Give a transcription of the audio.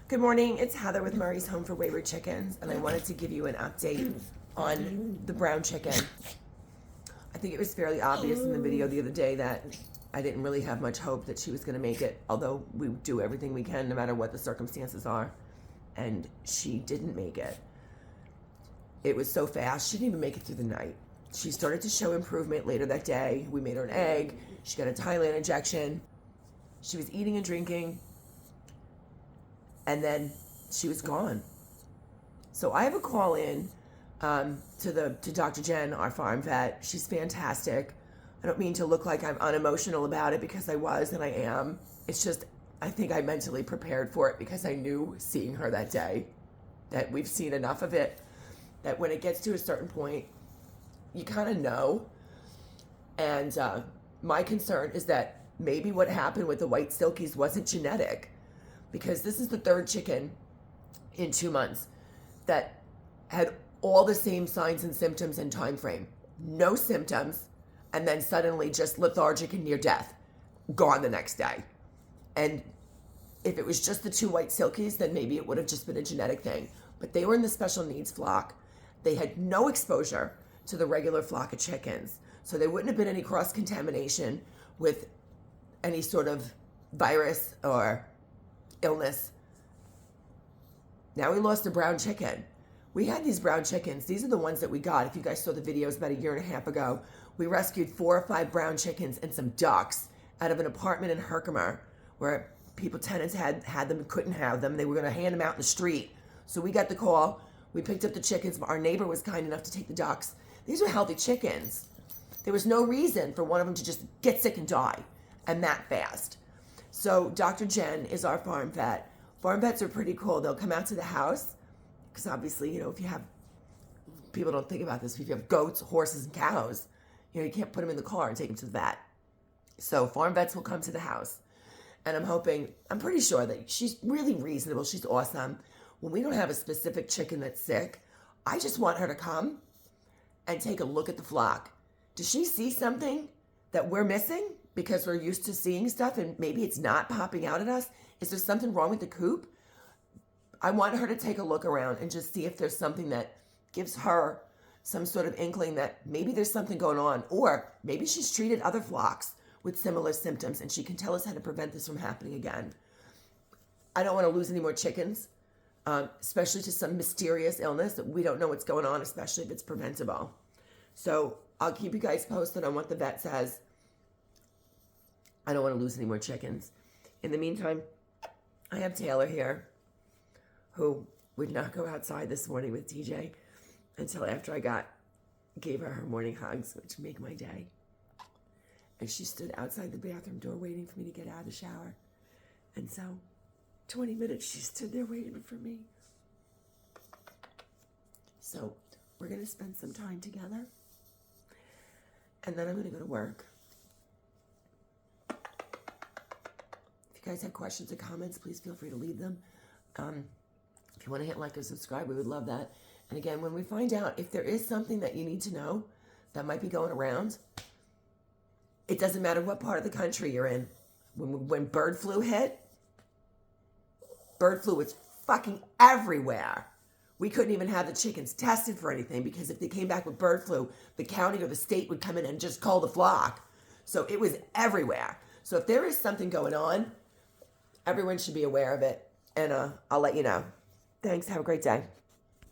Good morning, it's Heather with Murray's Home for Wayward Chickens, and I wanted to give you an update on the brown chicken. I think it was fairly obvious in the video the other day that I didn't really have much hope that she was going to make it, although we do everything we can no matter what the circumstances are, and she didn't make it. It was so fast, she didn't even make it through the night. She started to show improvement later that day. We made her an egg, she got a Thailand injection, she was eating and drinking, and then she was gone. So I have a call in to Dr. Jen, our farm vet. She's fantastic. I don't mean to look like I'm unemotional about it because I was and I am. It's just, I think I mentally prepared for it because I knew seeing her that day that we've seen enough of it, that when it gets to a certain point, you kind of know. And my concern is that maybe what happened with the white silkies wasn't genetic, because this is the third chicken in 2 months that had all the same signs and symptoms and time frame. No symptoms, and then suddenly just lethargic and near death, gone the next day. And if it was just the 2 white silkies, then maybe it would have just been a genetic thing. But they were in the special needs flock. They had no exposure to the regular flock of chickens. So there wouldn't have been any cross-contamination with any sort of virus or illness. Now we lost a brown chicken. We had these brown chickens. These are the ones that we got. If you guys saw the videos about a year and a half ago, we rescued 4 or 5 brown chickens and some ducks out of an apartment in Herkimer where tenants had them, couldn't have them. They were going to hand them out in the street. So we got the call. We picked up the chickens. Our neighbor was kind enough to take the ducks. These were healthy chickens. There was no reason for one of them to just get sick and die, and that fast. So Dr. Jen is our farm vet. Farm vets are pretty cool. They'll come out to the house, because obviously, if you have, people don't think about this, if you have goats, horses, and cows, you can't put them in the car and take them to the vet. So farm vets will come to the house. And I'm pretty sure that she's really reasonable. She's awesome. When we don't have a specific chicken that's sick, I just want her to come and take a look at the flock. Does she see something that we're missing because we're used to seeing stuff and maybe it's not popping out at us? Is there something wrong with the coop? I want her to take a look around and just see if there's something that gives her some sort of inkling that maybe there's something going on, or maybe she's treated other flocks with similar symptoms and she can tell us how to prevent this from happening again. I don't want to lose any more chickens, especially to some mysterious illness that we don't know what's going on, especially if it's preventable. So I'll keep you guys posted on what the vet says. I don't want to lose any more chickens. In the meantime, I have Taylor here, who would not go outside this morning with TJ until after I gave her morning hugs, which make my day. And she stood outside the bathroom door waiting for me to get out of the shower. And so, 20 minutes she stood there waiting for me. So, we're going to spend some time together. And then I'm going to go to work. If you guys have questions or comments, please feel free to leave them. If you want to hit like or subscribe, we would love that. And again, when we find out if there is something that you need to know that might be going around, it doesn't matter what part of the country you're in. When bird flu hit, bird flu was fucking everywhere. We couldn't even have the chickens tested for anything because if they came back with bird flu, the county or the state would come in and just call the flock. So it was everywhere. So if there is something going on, everyone should be aware of it. And I'll let you know. Thanks. Have a great day.